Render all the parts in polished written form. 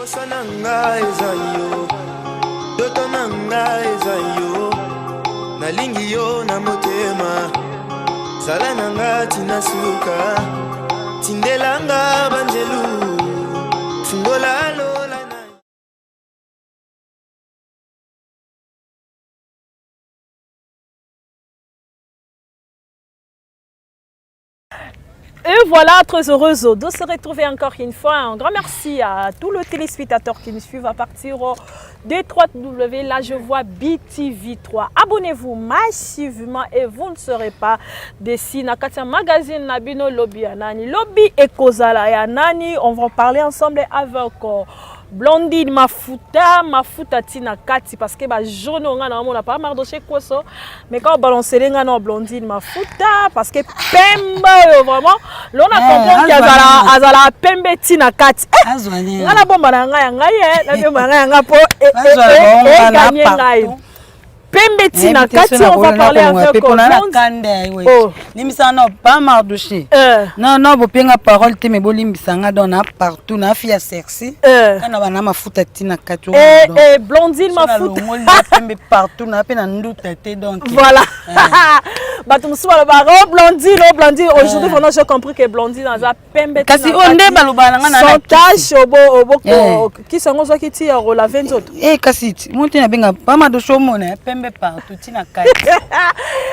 Sananga ezayo, dotonanga ezayo, nalingi yo na motema, salananga tinasuka, tindelanga banjelu, fungola lola na. Et voilà, très heureuse de se retrouver encore une fois. Un grand merci à tous les téléspectateurs qui nous suivent à partir des 3W. Là, je vois BTV3. Abonnez-vous massivement et vous ne serez pas déçus. Nakatia Magazine Nabino Lobby Anani. Lobby et Kozala et Anani. On va parler ensemble avec Blondine Mafuta Tina Kati parce que bah journée on a pas marché quoi ça mais quand on balance les gars non Blondine Mafuta parce que Pemba vraiment l'on a compris qu'Azala Pembe Tina Kati on a la bombe na ngai la bombe na ngai po et gagner ngai Pembe Tina Kati on va parler avec Blondine oh limisa non pas marché non non bo penga parole te me bo limisanga dona partout na fia sexy kana bana mafuta Tina Kati et Blondine Mafuta Pembe partout na pe na nduta te donc voilà batum soir le Blondine aujourd'hui on a compris que Blondine a Pembe kasi onde balobana nga na son tâche obo qui sont zo ki ti la 20 autres kasi monte na benga pas marché mona Pembe partout Tina Kati.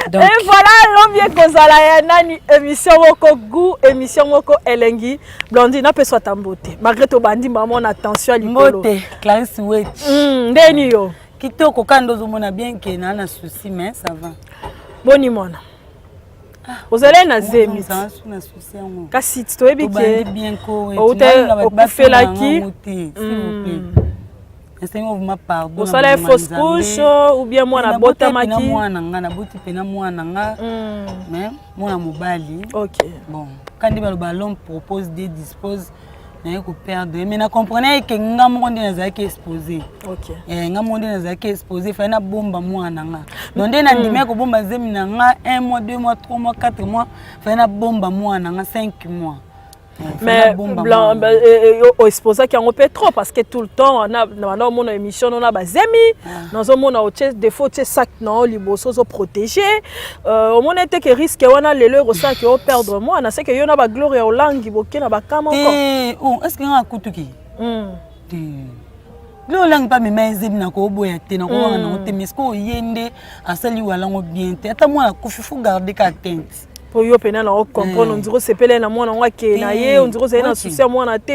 Donc et voilà l'homme kozala ya nani émission moko goût émission moko elengi Blondine na pe soit en beauté malgré to bandi maman on attention à l'ikolo beauté Clarisse Wet ndeni yo kitoko kando zo mona bien que na souci mais ça va boni mona vous allez na zemi kasi to ebike bien ko o fela ki s'il vous plaît. Vous allez fausse couche ou bien moi na bota maki moi na boti pena moi na nga mais moi mobali OK bon quand le ballon propose des dispose na ko perdre mais na comprenez que nga monde na za ki exposé OK nga monde na za ki exposé fa na bomba moi na nga donc ndé na ndimé ko bomba zemi na nga 1 mois 2 mois 3 mois 4 mois fa na bomba moi na nga 5 mois. Mais blanc exposé qui en peut trop parce que tout le temps on a dans mon émission on a bazemi dans un monde au défaut c'est sac non liboso so protéger au monde était que risque on a les leurs ça qui au perdre moi on sait que y en a ba gloire au langue boké na ba kama encore est-ce que on a kutuki le langue pas mais zemi na ko boya te na ko na te mais ko yende asali wala ngo bien te ata moi ko faut garder ka tente pour yo pena na comprendre on dirait c'est pelé na moi na ke na ye on dirait c'est na souci moi na te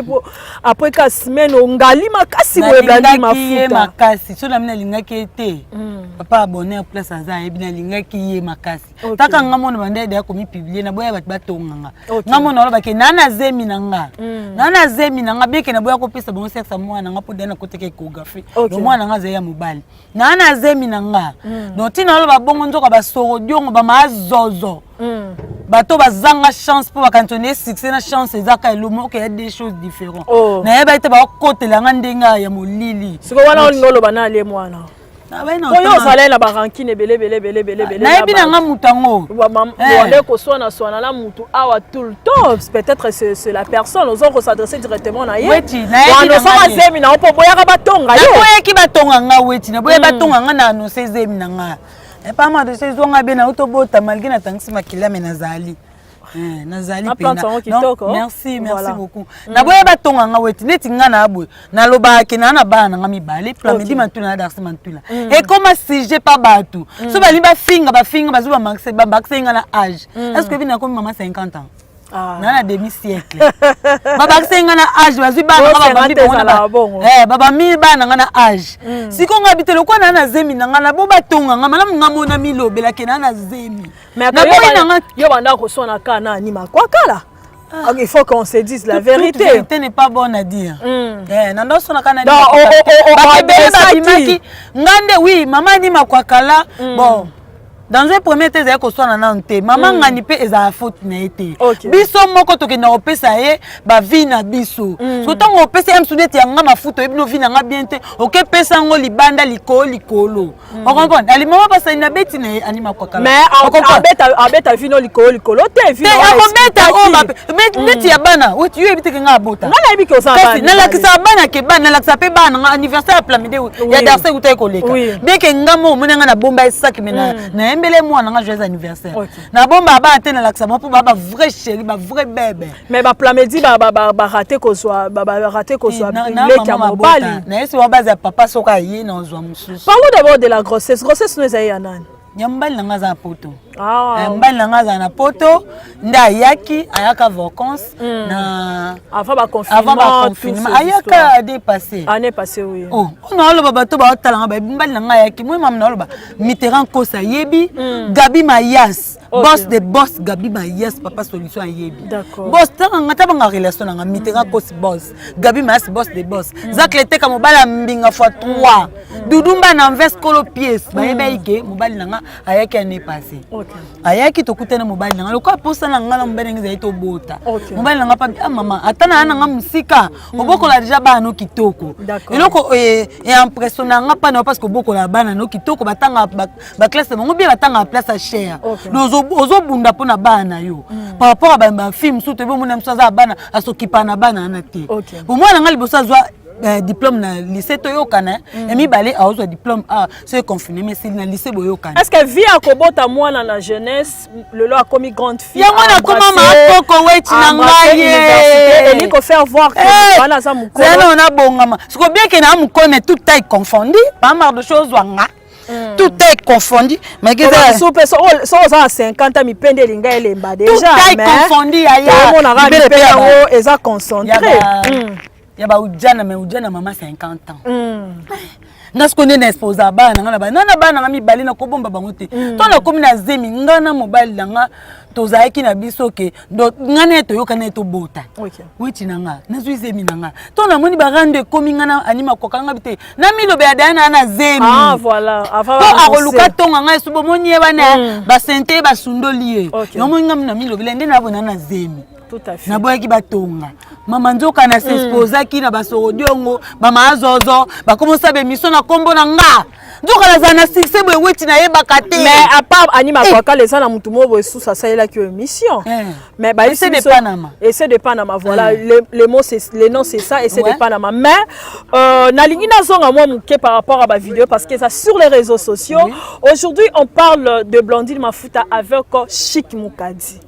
après 4 semaines on ngali makasi boye blandi mafuta makasi so na mina linga ki te papa abonné en place aza e bina linga ki ye makasi taka nga mona bande de ko mi publier na boya ba tonga nga mona lo ba ke nana zemi na nga beke na boya ko pesa bon sexe moi na nga po dena ko te ke chorégraphie do moi na nga za ya mobali nana zemi na nga donc tina lo ba bongo nzoka ba soro diongo ba mazozo bato bazanga chance pour bakantonner succès na chance ezaka elomo que y a des choses différentes na yeba ite ba kotela nga ndenga ya molili siko wana olingolo bana le mwana na baina oyo zala na barankine belé na yebina nga mutango wale ko swana la mutu awa tout le temps peut-être c'est la personne aux autres s'adresser directement na ye weti na yebina nga zemi na opo boya ka batonga yo boya ki batonga nga weti na boya batonga nga na annoncer zemi na nga et pas mal de ces gens à bien autobota malgré na tanksi makila mais nazali nazali pena merci beaucoup na boya batonga nga weti neti nga na boy na loba ke na bana nga mibale plamedi mantuna na darsi mantula et comment si j'ai pas batu so bali ba finga bazuba maxe ba nga na âge est-ce que bina comme maman 50 ans na demi-siècle baba senga na âge bazui bana baba mi bana nga na âge siko nga bitelo kwa na zemi na nga na bo batonga nga malamu nga mona milobela ke na zemi mais na boy yo banda ko sona kana anima kwa kala il faut qu'on se dise la vérité. La vérité n'est pas bonne à dire. Nando sona kana ni ngande oui maman ni makwakala bon dans un premier temps ezali koswana nanu te mama ngani mpe ezala faute na ye te biso moko tokenda kopesa ye bavi na biso so ntango opesa ye mosusu ete yanga mafuta oyebi no vi nanga bien te okepesa yango libanda likolo okomprendre alimama basali na beti na ye animakwaka mais abeta vino likolo te vino akobeta beti ya bana yo yebi teke nga abota kasi nalakisa bana ke bana nalakisa mpe bana nga anniversaire ya plamide ya darse kuta ekoleka beke nga mo omoni nga na bomba esaki me nayembele mwana nga joyeux anniversaire na bomba abana te nalakisa mo mpo ba vrai chéri ba vrai bebe mais baplamedi barate kozwa bileki ya mobali nayesi wa baza papa soki aye na ozwa mosusu. Parlons d'abord de la grossesse no ezali ya nani ya mobali na nga aza na poto mobali na nga aza na poto nde ayaka vacances na avant baconfinement ayaka année passée oui naoloba bato baotalanga mobali na nga ayaki moyemama naoloba Mitterrand kosa yebi Gabi Mayas boss de boss Gabi Mayas papa solution ayebi boss tanga tabanga relation nanga Mitterrand kosi boss Gabi Mayas boss de boss Zakle teka mobali mbinga fois 3 Dudumba na Anvers Kolo pièce bayeba ke mobali nanga ayaki année passée ayaki tokutana mobali nanga lokwa posa na ngala mobali nanga zaito bota mobali nanga pa mama atana nanga musika obokola déjà bana kitoko eloko impressionna nga pa na parce que obokola bana no kitoko batanga ba classe bango bien batanga place à cher ozo bunda pona bana yo par rapport à ba film surtout bo mona msaza bana asokipa na bana na te au moins nanga liboso azwa diplôme na lycée toyokana emi balé a ozwa diplôme c'est confiné mais c'est na lycée boyokana est-ce que vie akobota mwana na jeunesse lelo a commis grande fille ya mwana koma mapoko weti na ngaye et ko faire voir que bana za mukolo c'est na bongama siko bien que na mukone toute taille confondue pas mal de choses wanga tout est confondu mais que ça à 50 ans mi pende linga elemba déjà tout est confondu aya mon arabe pende eza concentré ya ba ujana mais ujana mama 50 ans nasko ne exposa bana ngana bana ngami bali na kobomba bango te to na komi na zemi ngana mobile nanga tozaki na biso ke do ngana to yokana to bota witi nanga nazwi zemi nanga to na moni ba rande komi ngana anima kokanga bite na milobe ya dana na zemi voilà avant to akoluka tonga nga subo moni ebana ba sente ba sundolie yo moni ngam na milobe lende na bona na zemi tout à fait na boyaki batonga mama nzoka na s'exposa ki na basorodiongo mama azozo ba commencer be mission na kombo na nga nzoka na zana succès boy weti na yeba kate mais à part anima kwa kale sana mutu mo boy sous ça ça la que émission mais ba c'est de Panama voilà les mots c'est les noms c'est ça et c'est de Panama mais na lingi na zonga moi muke par rapport à ba vidéo parce que ça sur les réseaux sociaux aujourd'hui on parle de Blandine Mafuta avec Chic Mukadi.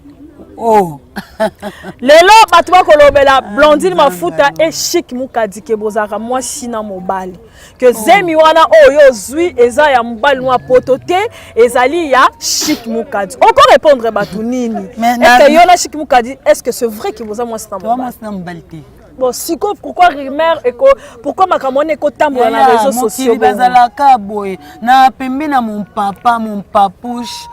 Lelo batwa kolobela Blandine Mafuta et Chic Mukadi ke bozaka mwasi na mobali que zemi wana oyo zui eza ya mobali mwa potote ezali ya Chic Mukadi. Encore répondre batu nini est-ce que yona Chic Mukadi est-ce que c'est vrai que boza mwasi na mobali bon siko pourquoi rumeur et pourquoi makamone ko tambo na réseaux sociaux bazalaka boye na pembe na mon papouche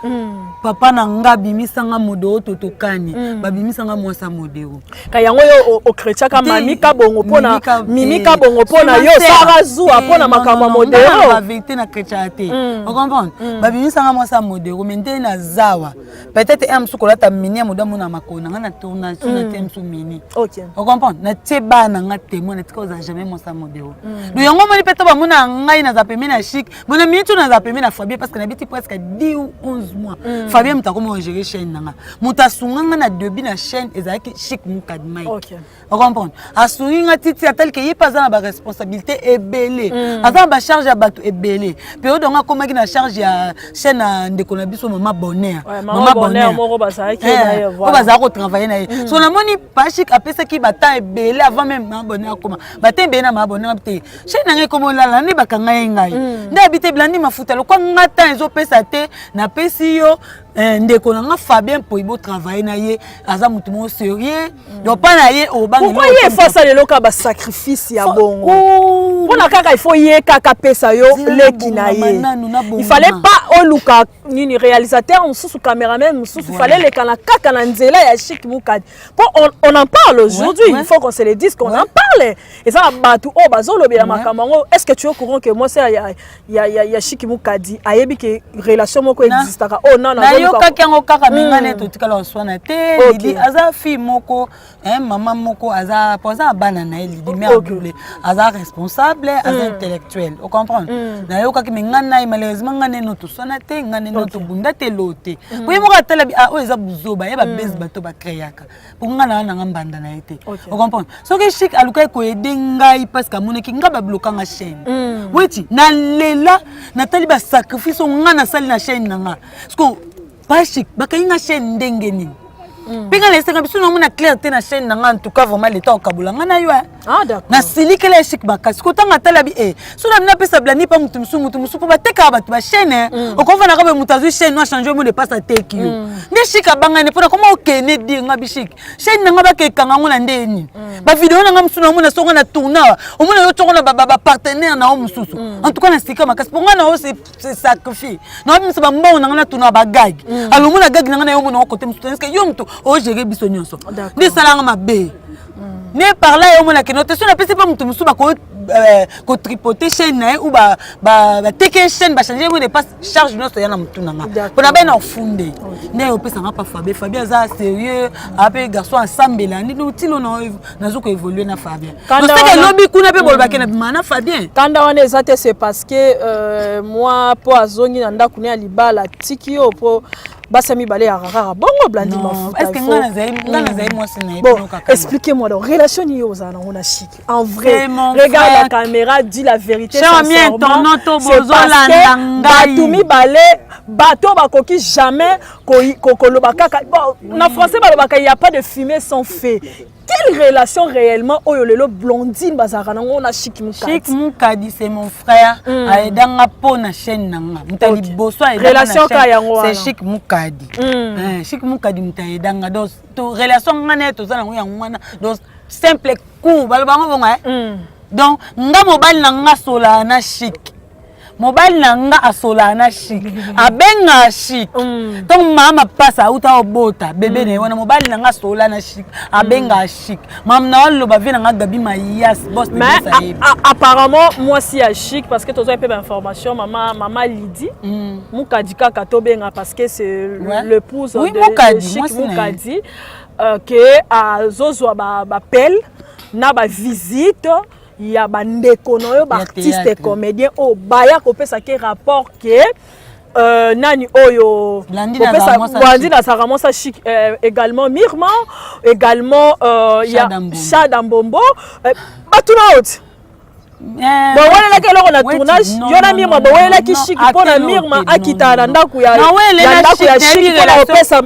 papa na ngabi misanga modo totokani babimisanga mwasa modeo kayango yo o chrétien ka mamika bongo pona mimika bongo pona yo sara zua pona makamba modeo la vérité na chrétienté on comprend babimisanga mwasa modeo mente na zawa peut-être am sukolata mini modo mona makona ngana tournage na temsu mini on comprend na bana nga témoin na tika oza jamais mon samodeo do yango moni peto ba mona ngai na zapemi na Chic bona mitu na zapemi na Fabien parce que na biti presque 10 ou 11 mois Fabien mutako mo gérer chaîne nanga mutasunga nga na début na chaîne ezaki Chic Mukadi mai on comprend asunga titi atel que yepa za na ba responsabilité ebele asa ba charge ya bato ebele pe o donga komaki na charge ya chaîne ndeko na biso mama bonheur moko bazaki na voilà bazako ko travailler na ye so na moni pa Chic apesa ki bata ebele avant même m'abonner comment batembe na m'abonner bité chez nanga comme la ni bakanga ngai nde habité Blandine Mafuta lo kwa ngata ezo pesa te na pesi yo ndeko nanga Fabien Poibo travailler na ye aza mutu mo sérieux donc pas na ye au banc. Pourquoi il faut ça le loka ba sacrifice ya bongo pona kaka il faut ye kaka pesa yo leki na ye il fallait pas oluka ni réalisateur mususu cameraman mususu fallait les kana kaka na nzela ya Chic Mukadi. On en parle aujourd'hui, il faut qu'on se le dise qu'on en parle et ça batu o bazolo be makambo. Est-ce que tu es au courant que moi c'est ya Chic Mukadi ayebi que relation moko existaka oh non na yo kakango kaka mingane to tikala oswana te lidi aza fille moko maman moko aza poza bana na lidi mère double aza responsable aza intellectuel on comprend na yo kaka mingana malheureusement ngane no to swana te ngane no to bunda te lote oui mo katala o eza buzoba ya ba base bato ba créaka pour ngana na ngambanda na été on comprend so que Chic aluka ko edengai parce que moneki ngaba bloquer nga chaîne weti na lela na tali ba sacrifice ngana sali na chaîne nanga parce que pas Chic bakainga chaîne ndenge nini Pinga les senga biso na clarté na chaîne nanga en tout cas vraiment l'état au Kabula ngana yo d'accord na silike la Chic bakasi ko tanga tala bi so na pesa blani pa mutu musu po bateka batu ba chaîne o ko vana ka be mutazu chaîne no changer mo de passe à teki yo nde Chic abangane pona comment okene di nga bi Chic chaîne nanga ba ke kanga ngona ndeni ba vidéo nanga musu na mona songa na tourna o mona yo tokona ba partenaire na o mususu en tout cas na sika makasi po ngana o c'est sacrifice na biso ba mbona nanga na tourna ba gag alors mona gag nanga na yo mona côté musu est-ce que yo mutu o gérer biso nyonso ni salanga mabe ne parla yo mona ke notation na pese pas mutu musu ba ko tripoter chaîne ou ba teke chaîne ba changer mo de pas charge nyonso ya na mutu nanga pona ba na funde ne yo pesa nga pa Fabien za sérieux après garçon ensemble là ni tilo na zo ko évoluer na Fabien parce que lobby kuna pe bolba ke na bimana Fabien kanda wana ezate c'est parce que moi po azongi na ndako ne libala tikio po basami balé à rara bongo blandi mafu est-ce que ngana zai moi c'est na bon expliquez-moi donc relation ni yo za na on a Chic en vrai regarde la caméra dis la vérité sincèrement c'est parce que batumi balé bateau bakoki jamais kokoloba kaka bon en français balobaka il y a pas de fumée sans feu. Quelle relation réellement oyolelo blondine bazarana on a Chic Mukadi? Chic Mukadi c'est mon frère aidanga po na chaîne nanga mutali boso aidanga relation ka yango c'est Chic Mukadi Chic Mukadi mutaidanga donc to relation ngane to zana yango wana donc simple coup balobango bonga donc nga mobile nanga sola na Chic mobile nanga asola na Chic abenga Chic donc mama passa uta obota bébé ne wana mobile nanga sola na Chic abenga Chic mam na lo ba vina nga gabi mayas boss de ça apparemment moi si à Chic parce que tozo un peu d'information maman Lydie Mukadi kaka to benga parce que c'est l'épouse de Chic Mukadi que a zozo ba pelle na ba visite il y a des artistes comédiens au baya ko pesa ke rapport que nani oyo Blandi na Saramo sa Chic également Mirma également il y a Shadambombo batuna out bon wala la kelo na tournage yona Mirma bon wala ki Chic pona Mirma akita na ndaku ya Chic pona pesa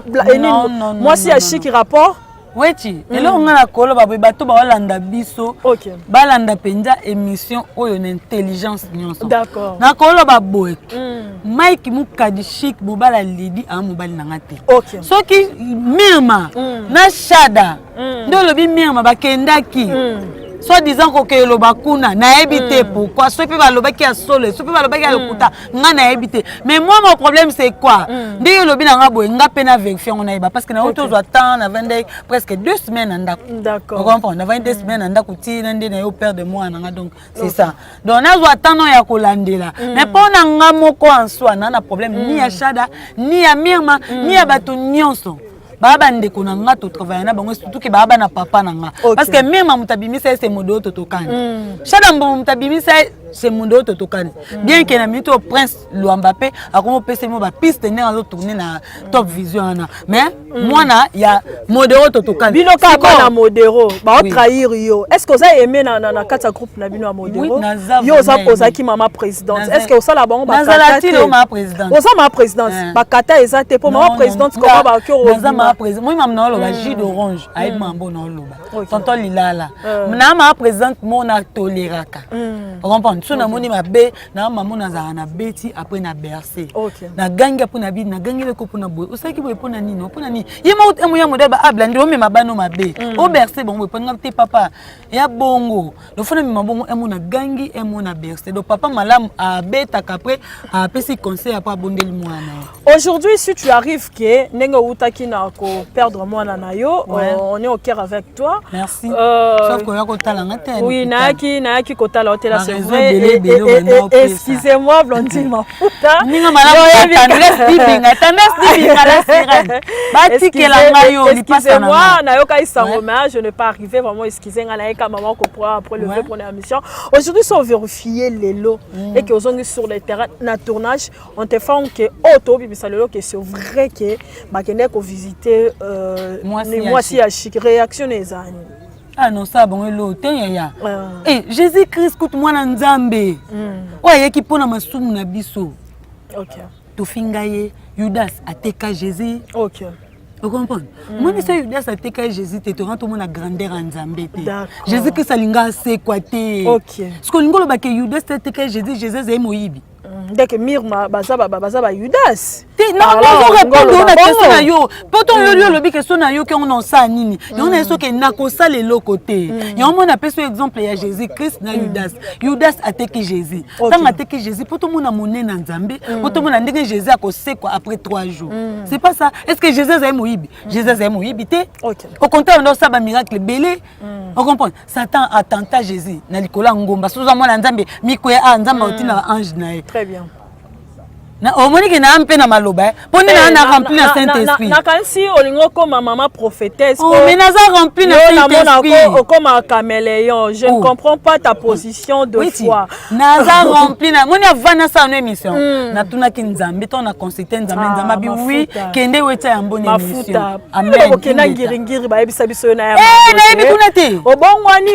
moi si ya Chic rapport weti elo ngana kolo ba bato ba landa biso ba landa penja émission oyo na intelligence nyonso d'accord na kolo ba boy Mike Mukadi Chic bobala Lidi a mobile nanga te soki Mirma na Shada ndolo bi Mirma bakendaki soit disant que le bakuna na habité pourquoi soit peut balobaki à solo soit peut balobaki à lokuta nga na habité mais moi mon problème c'est quoi ndé lobi na ngabo nga pena vérifier on aiba parce que na auto attend na 20 presque 2 semaines ndako d'accord on comprend na 22 semaines ndako ti ndé na yo père de moi nga donc c'est ça donc na zo attendre ya kolandela mais pona nga moko en soi na problème ni ya Shada ni ya Mirma ni ya bato nyonso baba ndeko na nga to travailler na bango surtout que baba na papa na nga parce que même mutabimisa c'est modo totokani Shada mbo mutabimisa c'est modo totokani bien que na mito prince Luambape akomo pese mo ba piste ne azo tourner na Top Vision na mais moi na ya modero totokani bino ka na modero ba trahir yo est-ce que vous avez aimé na kata groupe na bino modero yo za ozaki mama présidente est-ce que ça la bango ba kata ma présidente oza ma présidente ba kata ezate pour mama présidente comment ba kyo président moi mam na loba jus d'orange aïe mambo na loba tonton lilala na ma présidente mon na toleraka on comprend so na moni mabe na maman na na beti après na bercer na gangi pour na bi na gangi le ko pour na boy osaki boy pour na nini yema emo ya modeba ablandi o me mabano mabe o bercer bon boy pour ngapte papa ya bongo le fona mi mabongo emo na gangi emo na bercer do papa malam a beta après a pesi conseil après bondeli mwana. Aujourd'hui si tu arrives que nengo utaki na ko perdre mwana na yo on est au cœur avec toi. Merci. Sauf que ya ko talanga te. Oui naaki ko tala hôtel c'est vrai. Excusez-moi Blondine Mafuta. Ninga malamu tendresse dibinga la sirène. Excusez-moi nayoka isango mais je n'ai pas arrivé vraiment excuser nga naika maman ko pour lever pour la mission. Aujourd'hui si on vérifier les lots et que ozongi sur le terrain na tournage on te fait que auto bibisa lelo que c'est vrai que bakende ko visiter moi si à chic réaction les amis. Ah non ça bon elo teya eh Jésus Christ kout mwana nzambe oye ki pona masumu na biso. OK to fingaye Judas ateka Jésus. OK vous comprenez moi ni ça Judas ateka Jésus te rend tout monde la grandeur en nzambe te Jésus Christ alinga se kwate. OK ce que ngolo ba ke Judas ateka Jésus est moyibi dès que Mirma baza Judas non on répond na question na yo poto yo lobi question na yo ke on en sa nini yo na so ke na ko sa le côté yo mon appelle ce exemple ya Jésus Christ na Judas ateki Jésus tant ateki Jésus poto mona moné na nzambe poto mona ndenge Jésus akosekwa après 3 jours c'est pas ça est-ce que Jésus est moyibi Jésus est moyibi te au contraire on doit ça ba miracle belé on comprend Satan attenta Jésus na likola ngomba soza mona nzambe miko ya nzamba otina ange na ye. Très bien. Na omoni na ampe na maloba poni na rempli na Saint-Esprit na kansi olingo comme maman prophétesse mais na za rempli na Saint-Esprit comme un caméléon je ne comprends pas ta position de foi na za rempli na moni avana sa no émission na tuna ki nzambe to na consulter nzambe bi oui kende weta ya bonne émission amen OK na ngiringiri ba yebisa biso na ya na yebi kuna te obongwani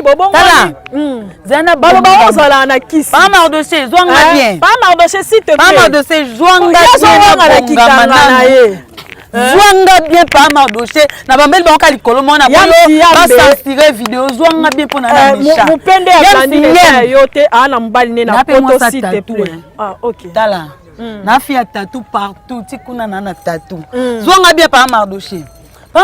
zana baloba ozala na kisi pas mardoché zwanga bien pas mardoché s'il te plaît pas mardoché zwanga bien pas mardoché na bambeli banka likolo mona ba sortir vidéo zwanga bien pona na misha mupende ya bandi yote ana mbali ne na poto s'il te plaît OK tala na fia tatou partout tikuna na tatou zwanga bien pas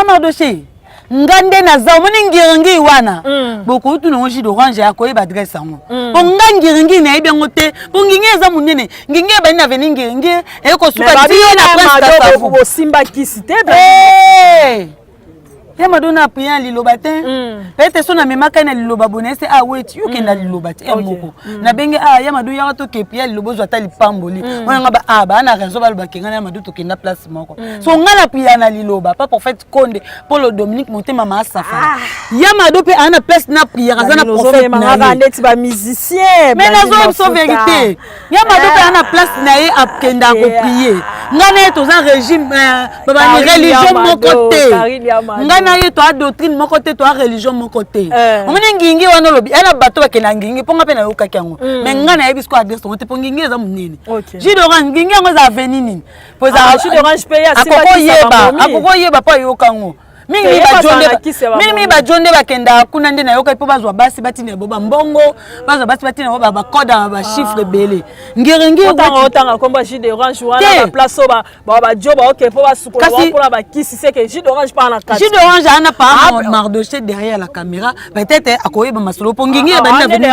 mardoché ngande na za moni ngiringi wana boko tu no jus d'orange ya ko adresse ango bonga ngiringi na ibe ngote bongingi za munene ngingi ba na veni ngiringi e ko suka ti na presta bo simba kisite ya madonna priya liloba te peut-être so na memaka na liloba bonese wait you can na liloba te moko na benge ya madu ya to ke priya lilobo zo ata lipamboli ona ngaba ba na raison ba loba kenga na madu to kenda place moko so ngala priya na liloba pas prophète Konde Paul Dominique Motema Masafa ya madu pe ana place na priya za na prophète na ndeti ba musicien mais na zo vérité ya madu pe ana place na ye akenda ko prier ngana to za régime baba ni religion moko te na ye to doctrine moko te to religion moko te omoni ngingi wana lobi ela bato bakena ngingi ponga pe na yoka kyango mais ngana ye bisko adresse to te ponga ngingi za munene jus d'orange ngingi ngo za veni nini po za jus d'orange pe ya akoko yeba pa yoka ngo mingi ba jonde bakenda kuna nde na yoka po bazwa basi batina boba mbongo bazwa basi batina boba ba koda ba chiffre belé ngiringi otanga komba jus d'orange wana ba place ba joba OK po ba sukola pour la ba kisi c'est que jus d'orange pas na carte jus d'orange ana pas mardoché derrière la caméra peut-être akoyeba masolo po ngingi ebandi na veni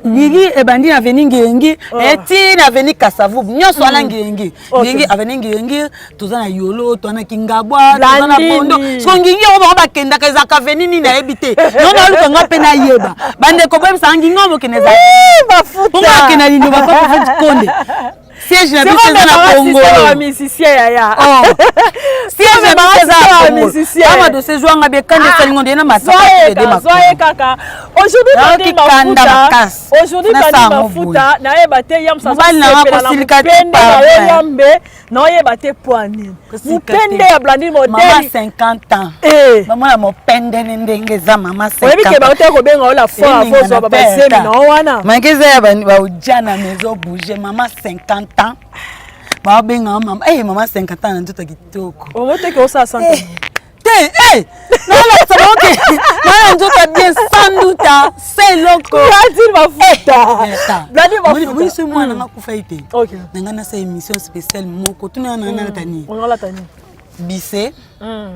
ngingi ebandi na veni ngingi eti na veni kasavu nyoso ala ngingi ngingi aveni ngingi tozana yolo tona kingabwa na bondo so ngingi o ba kenda kaza ka veni ni na ebite non na luka ngape na yeba bande ko bem sangi ngomo keneza bafuta on kena lindo ba pas Konde siège na biso na Congo ba musicien ya siège na biso na musicien ama de ces jours ngabe kande salingo de na masaka de mazoye kaka aujourd'hui Bandi Mafuta na yeba te yam sa pende na yambe na yeba te poani mupende ya Bandi modèle mama 50 ans maman la mopende ndenge za mama 50 oyebi ke ba te ko benga la foi fozo ba basemi na wana mangeza ya ba ujana mezo bouger mama 50 ans ba benga mama mama 50 ans ndoto kitoko omote ke osa 100 te hey non ça va ok non nzoto bien sans doute c'est loco Blandine mafuta Blandine mafuta oui c'est moi na kufa ite OK nanga na sa émission spéciale moko tuna na tani on la tani bise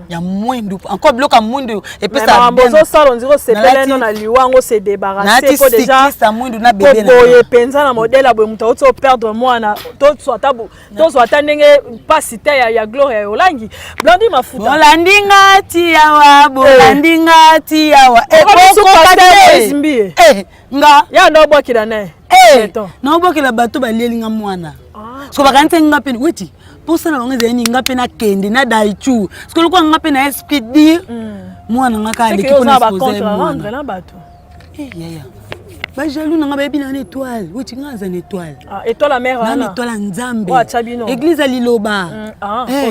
ya mwindu encore bloka mwindu et puis ça bozo sala on dirait c'est pelé non na liwango se débarrasser pour déjà ça mwindu na bébé na boye penza na modèle aboye muta oto perdre moi na to soit ndenge pas cité ya gloire ya olangi Blandine mafuta bolandinga ti yawa e boko kade nga ya ndo bokila na na bokila bato balelinga mwana so bakante nga pene weti pour ça on est nga pena kende na daichu parce que le ko nga pena esprit dire moi na nga l'équipe on est supposé rendre na bato ya ba jaloux na nga ba bina étoile weti nga za étoile étoile la mer na étoile nzambe wa chabino église à liloba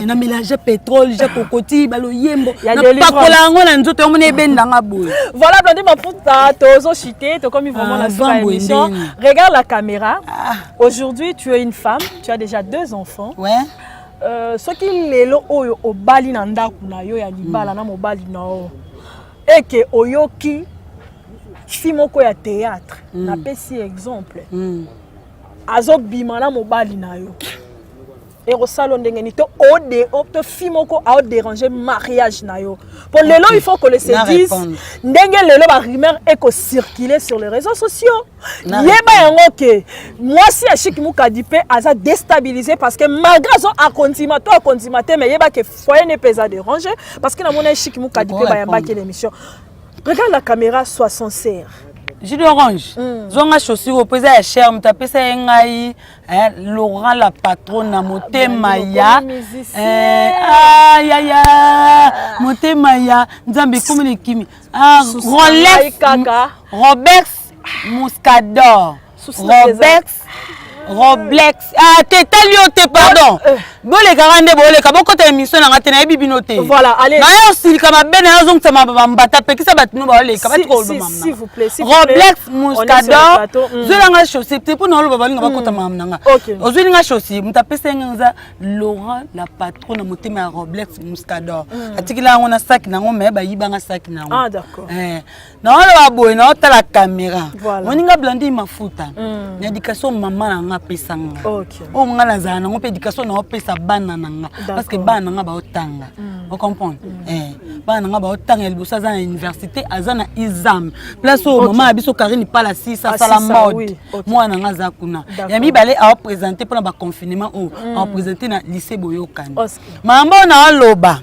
na mélange pétrole ja kokoti balo yembo na pakola pakola ngo na nzoto mona ebenda nga boye voilà Blandine mafuta tozo chité to comme vraiment la émission regarde la caméra aujourd'hui tu es une femme tu as déjà 2 enfants soki lelo oyo obali na ndaku na yo ya libala na mobali na o eke oyoki simoko ya théâtre na pesi exemple azobima na mobali na yo et au salon ndenge ni to to fimoko a déranger mariage na yo pour lelo il faut que le se dise ndenge lelo ba rumeur eko circuler sur les réseaux sociaux yeba yango ke moi si achiki mukadipe aza déstabilisé parce que malgré son accompagnateur mais yeba ke foyer ne pesa déranger parce que na mona achiki mukadipe ba yamba ke l'émission regarde la caméra soit sincère jus d'orange zonga chaussure au pesa ya cher mutape sa ngai Laurent la patronne na motema ya ya motema ya nzambe komele kimi Rolex Muscador Roblex te pardon bole garande bole ka boko ta émission na ngate na bibinote voilà allez na yo silika mabe na yo zong sama mbata pekisa batino ba ole ka batiko s'il vous plaît Roblex Muscador zelanga chaussée te pour na lo babalinga bakota mamnanga ozulinga chaussée mutapesa nganza Laurent la patronne na motema ya Roblex Muscador atikila ngo na sac na ngo me ba yibanga sac na ngo d'accord na lo baboy na ota la caméra moninga Blandine mafuta na éducation maman na pesanga o ngana za na ngo pe éducation na opesa bana nanga parce que bana nga ba otanga vous comprenez bana nga ba otanga libosa za na université azana exam place o maman abiso Karine pas la 6 sala mode mwana nga za kuna ya mibale a présenter pour na ba confinement o a présenter na lycée Boyokani mambo na loba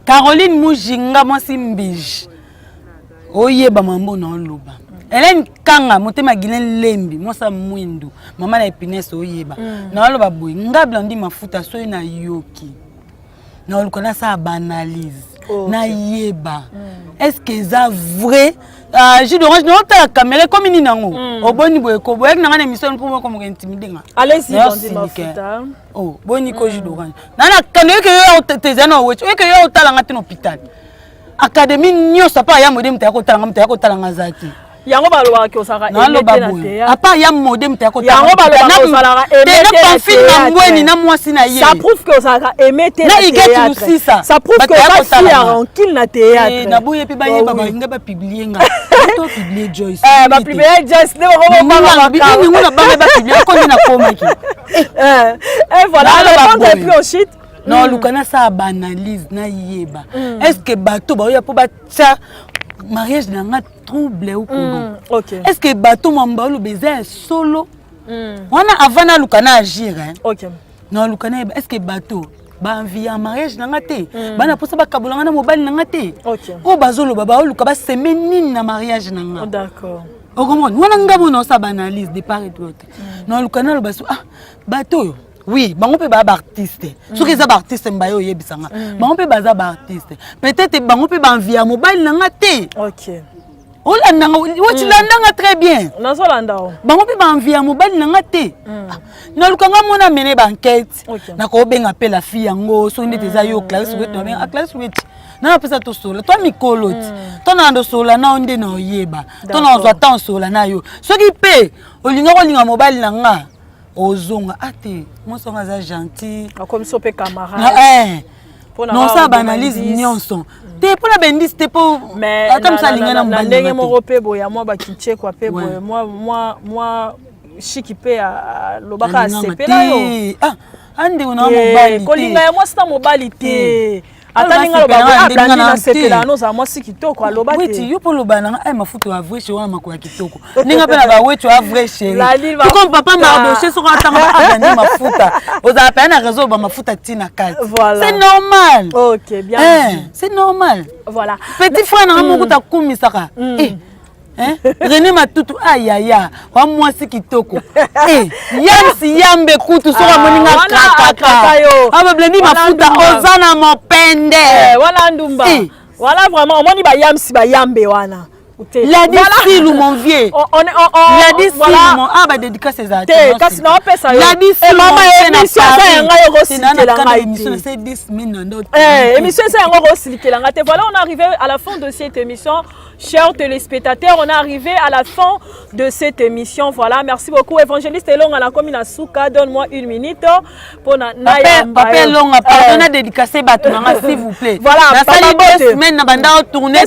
Caroline Mujinga mwasi mbiji oyeba mambo na loba Hélène Kanga motema Guilain Lembi mwasa mwindu mama na épinesse oyeba na loba boy nga Blandine mafuta soyi na yoki na olukona sa banalise na yeba est-ce que ça vrai jus d'orange non ta caméra comme ni nango oboni boy ko boy na ngana émission pour moi comme intimider nga allez-y Blandine mafuta boni ko jus d'orange na kanoyo ke yo tezana wecho ke yo tala ngati no hôpital académie nyosa pa ya modem ta ko tala ngazati yango balwa ki osaka emete na te apa ya modem ta ko yango balwa na osala emete na mbweni na mwasi na ye ça prouve que osaka emete na théâtre ça prouve que osaka ya rancune na théâtre na boye pe ba ye ba nga ba publier nga to publier Joyce ba publier Joyce ne ko ba ba ni ngona ba publier ko na koma ki voilà le monde est plus au shit non lukana sa banalise na yeba est-ce que bato ba ya po ba tsa mariage n'a trouble ou comment est-ce que bateau mamba le baiser solo on a avant na lukana agir OK non lukana est-ce que bateau ba envie en mariage n'a te bana posa ba kabulanga na mobile n'a te OK o bazolo baba luka ba semaine na mariage n'a d'accord o comment wana ngabo no sa banalise de part et d'autre non lukana le baso bateau oui bango pe ba artiste so que ça ba artiste mbayo yebisanga bango pe baza ba artiste peut-être bango pe ba envie mobile nanga te OK olandanga woti landanga très bien nazo landao bango pe ba envie mobile nanga te na lukanga mona mene ba enquête na ko benga pe la fille yango so ndete za yo classe wet no benga classe wet na pesa to sola to mikoloti to na ndo sola na onde na oyeba to na zo atan sola na yo so ki pe olinga ko linga mobile nanga ozonga ate moi songa za gentil comme so pe camarade Non, ça banalise nyonso. T'es pour la bendis, t'es pour. Mais attends, ça linga na mbanda. Ndenge morope boya moi ba kiche kwa pe boya moi chiki pe a lobaka sepela yo. Ah, ande una mobali. Kolinga ya moi sta mobali te. Atalinga lobaka abandi na sepela no za moi sikitoko aloba te. Weti yo po lobana ai mafuta wa vrai chez wana makoya kitoko. Ninga pe na ba wetu wa vrai chéri. Comme papa mardoché so ka tanga abandi mafuta. Oza pa na réseau ba mafuta tina kati. C'est normal. OK, bien. C'est normal. Voilà. Petit frère na mokuta kumisaka. Hein? René Matutu ayaya wa mwasi kitoko yamsi yambe kutu soka moninga kaka yo aba blendi mafuta ozana mopende wana ndumba voilà vraiment omoni ba yamsi ba yambe wana la disilu mon vieux la disilu mon aba dédicace ses artistes kasi na opesa yo la disilu mama émission ça yanga yo rosilikela nga émission c'est 10 minutes émission ça yanga rosilikela nga te voilà on est arrivé à la fin de cette émission. Chers téléspectateurs, on est arrivé à la fin de cette émission. Voilà, merci beaucoup. Évangéliste Elonga, la commune à Souka, donne-moi 1 minute pour Papa Elonga, pardonnez dédicacé Batunanga, s'il vous plaît. Voilà, la semaine, na banda tourner,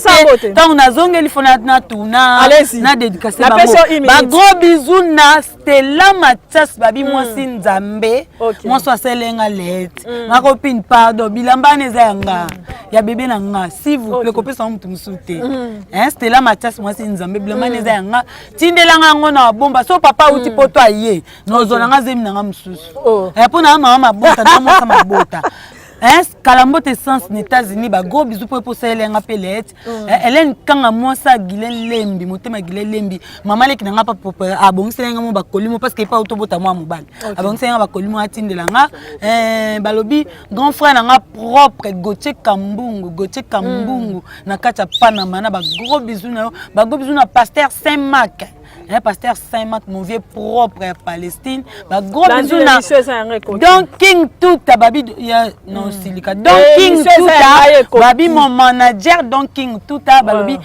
tant on a zongé, il faut na tourna. Allez-y. Na dédicacé la personne 1 minute. Ba gros bisous na Stella Mathias, babi moi Sinzambe, moi soit selenga let. Ma copine, pardon, bilamba nezanga. Ya bébé nanga, s'il vous plaît, copie sans me souter. Stella Mathias moi c'est nzambe blema neza yanga tindelanga ngona bomba so papa uti poto aye nozonanga zemi nanga msusu pona mama mabota na moka mabota Kalambote Essence aux États-Unis ba gros bisous pour selenga pelette Hélène kanga mosa Gilen Lembi motema Gilen Lembi mama leki nanga papa abongiselenga mo bakolimo parce que pas autobota moi mobali abongiselenga bakolimo atindelanga balobi grand frère nanga propre Gauthier Kambungu na kacha Panama na ba gros bisous na pasteur Saint-Marc. Pasteur Saint-Marc, mon vieux propre à Palestine. Bah, gros bisous na. Donc King Tuta, babi non silica. Donc King Tuta, babi mon manager. Donc King Tuta, babi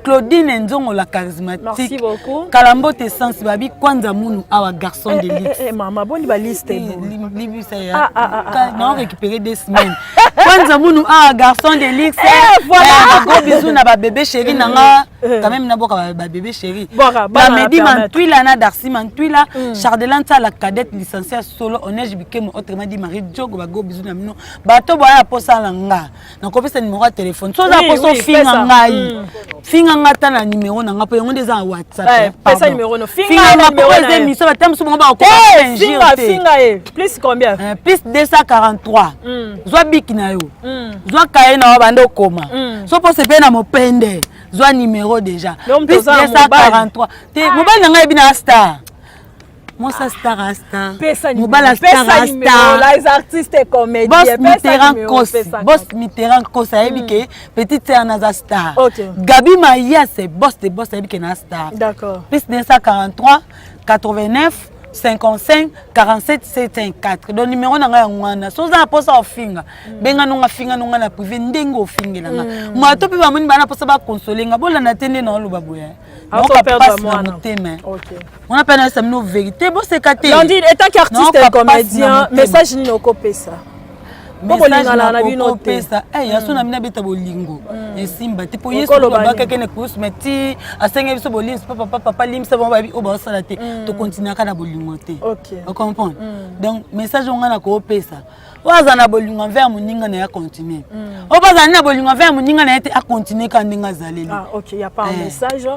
Claudine Nzongo la charismatique. Merci beaucoup. Kalambote Essence, babi Kwanza Munu, awa garçon de luxe. Maman, bonne la liste. Non, récupérer des semaines. Kwanza Munu, awa garçon de luxe. Voilà. Gros bisous na ba bébé chéri nanga. Quand même na boka ba bébé chéri. La Medi Mantuila na Darcy Mantuila. Chardelan ta la cadette licenciée solo. Honnête Bikemo autrement dit Marie Diogo ba gros bisous na mino. Bato boya posa langa. Na kopesa numéro de téléphone. So za poso finga ngai. Finga ngata na numéro na nga po yango ndeza WhatsApp. Pesa numéro no. Finga na numéro na émission batam so ba ko. Finga plus combien? Plus 243. Zwa biki na yo. Zwa kaye na bando koma. So po se pe na mopende. Zwa numéro déjà. Plus 243. Mobile na nga ebina star. Moi ça star asta. Mobile star asta. Les artistes et comédiens. Boss Mitterrand Kosa ebike petite sœur na star. Gabi Maya c'est boss de boss ebike na star. D'accord. Plus 243 89 55 47 74. Donc numéro na nga ngwana. So za posa ofinga. Benga nonga finga nonga na privé ndengo ofinga nga. Moi to pe ba moni bana posa ba consoler nga bola na tende na luba boya. On peut perdre moi. On appelle ça nos vérités. Bon c'est caté. Landine étant qu'artiste et comédien, message ni okopé ça. Message na okopé ça. Eh ya sona mina beta bolingo. Esimba tipo yesu ba kakene kusmeti asenga biso bolingo papa limsa bon babi o ba sala te. To continuer kana bolingo te. OK. Vous comprenez? Donc message on na okopé ça. Oza na bolingo envers moninga na ya continuer. Oza na bolingo envers moninga na ya te a continuer quand ndinga zaleli. Ah OK, il y a pas un message.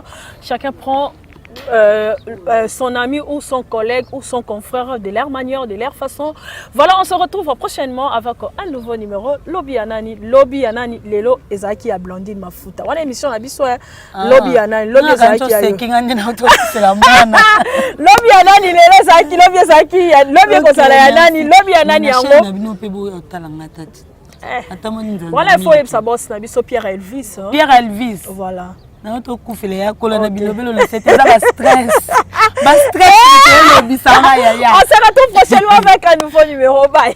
Chacun prend son ami ou son collègue ou son confrère de leur manière, de leur façon. Voilà, on se retrouve prochainement avec un nouveau numéro. Lobby Anani, Lelo Ezaki à Blondine Mafuta. Voilà l'émission à Bissou. Lobby Anani, Lobby Ezaki à Lobby Anani, Lelo Ezaki, Lobby Ezaki, Lobby Kosala Anani, Lobby Anani voilà, il faut que ça bosse. Pierre Elvis. Pierre Elvis. Voilà. Notre coup fait les cols na bilobelo le c'était ça stress. Ba stress le bisama ya. On se retrouve prochainement avec un nouveau numéro. Bye.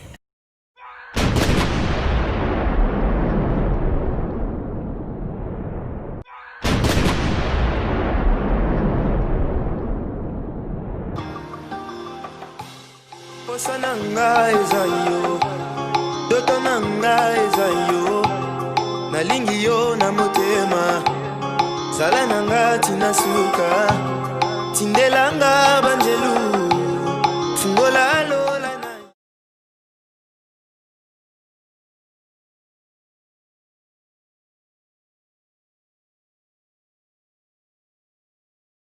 Osananga ezayo. ndoto na ngai eza yo nalingi yo na motema zala na nga tina suka tindelanga